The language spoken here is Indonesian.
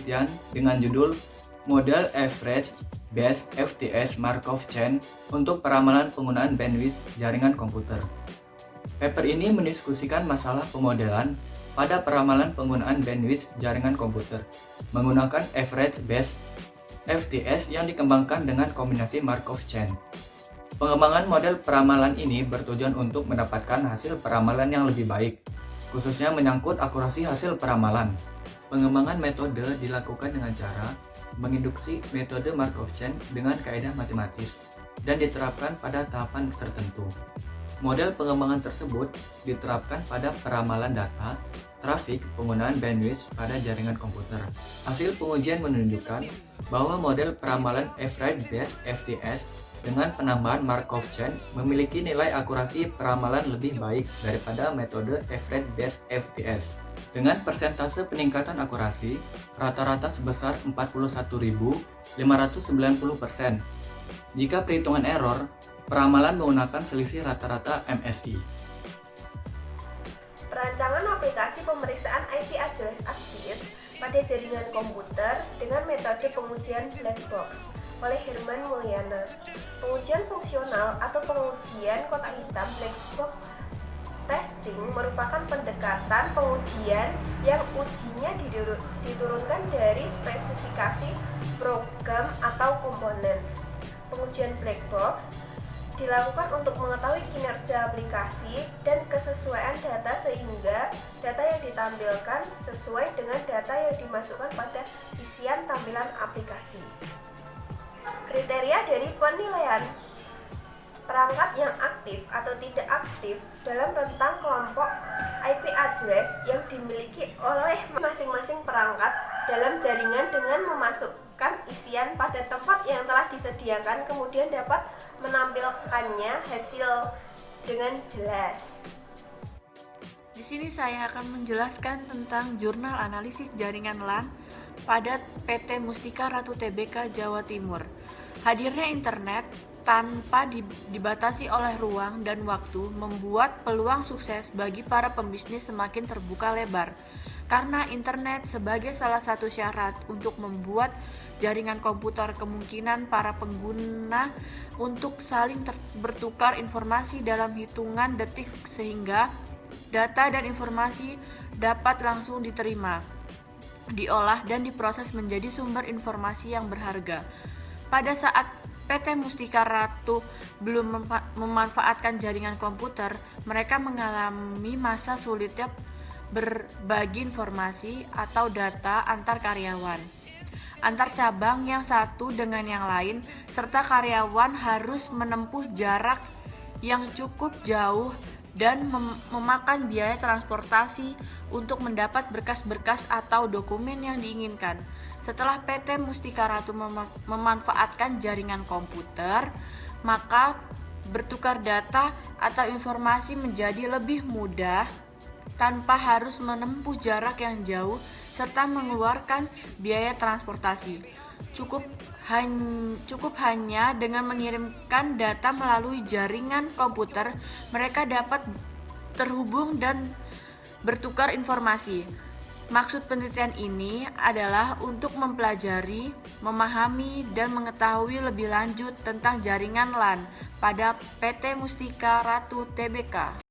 penelitian dengan judul Model Average Best FTS Markov Chain untuk peramalan penggunaan bandwidth jaringan komputer. Paper ini mendiskusikan masalah pemodelan pada peramalan penggunaan bandwidth jaringan komputer menggunakan average best FTS yang dikembangkan dengan kombinasi Markov Chain. Pengembangan model peramalan ini bertujuan untuk mendapatkan hasil peramalan yang lebih baik, khususnya menyangkut akurasi hasil peramalan. Pengembangan metode dilakukan dengan cara menginduksi metode Markov Chain dengan kaidah matematis dan diterapkan pada tahapan tertentu. Model pengembangan tersebut diterapkan pada peramalan data, trafik, penggunaan bandwidth pada jaringan komputer. Hasil pengujian menunjukkan bahwa model peramalan average best FTS dengan penambahan Markov Chain memiliki nilai akurasi peramalan lebih baik daripada metode average best FTS. Dengan persentase peningkatan akurasi rata-rata sebesar 41.590%. Jika perhitungan error, peramalan menggunakan selisih rata-rata MSI. Perancangan aplikasi pemeriksaan IP address aktif pada jaringan komputer dengan metode pengujian black box oleh Herman Mulyana. Pengujian fungsional atau pengujian kotak hitam black box testing merupakan pendekatan pengujian yang ujinya diturunkan dari spesifikasi program atau komponen. Pengujian black box dilakukan untuk mengetahui kinerja aplikasi dan kesesuaian data sehingga data yang ditampilkan sesuai dengan data yang dimasukkan pada isian tampilan aplikasi. Kriteria dari penilaian perangkat yang aktif atau tidak aktif dalam rentang kelompok IP address yang dimiliki oleh masing-masing perangkat dalam jaringan dengan memasukkan isian pada tempat yang telah disediakan, kemudian dapat menampilkannya hasil dengan jelas. Di sini saya akan menjelaskan tentang jurnal analisis jaringan LAN pada PT Mustika Ratu Tbk Jawa Timur. Hadirnya internet tanpa dibatasi oleh ruang dan waktu membuat peluang sukses bagi para pembisnis semakin terbuka lebar. Karena internet sebagai salah satu syarat untuk membuat jaringan komputer, kemungkinan para pengguna untuk saling bertukar informasi dalam hitungan detik sehingga data dan informasi dapat langsung diterima, diolah dan diproses menjadi sumber informasi yang berharga. Pada saat PT Mustika Ratu belum memanfaatkan jaringan komputer, mereka mengalami masa sulitnya berbagi informasi atau data antar karyawan, antar cabang yang satu dengan yang lain, serta karyawan harus menempuh jarak yang cukup jauh dan memakan biaya transportasi untuk mendapat berkas-berkas atau dokumen yang diinginkan. Setelah PT Mustika Ratu memanfaatkan jaringan komputer, maka bertukar data atau informasi menjadi lebih mudah tanpa harus menempuh jarak yang jauh serta mengeluarkan biaya transportasi. Cukup hanya dengan mengirimkan data melalui jaringan komputer, mereka dapat terhubung dan bertukar informasi. Maksud penelitian ini adalah untuk mempelajari, memahami, dan mengetahui lebih lanjut tentang jaringan LAN pada PT Mustika Ratu Tbk.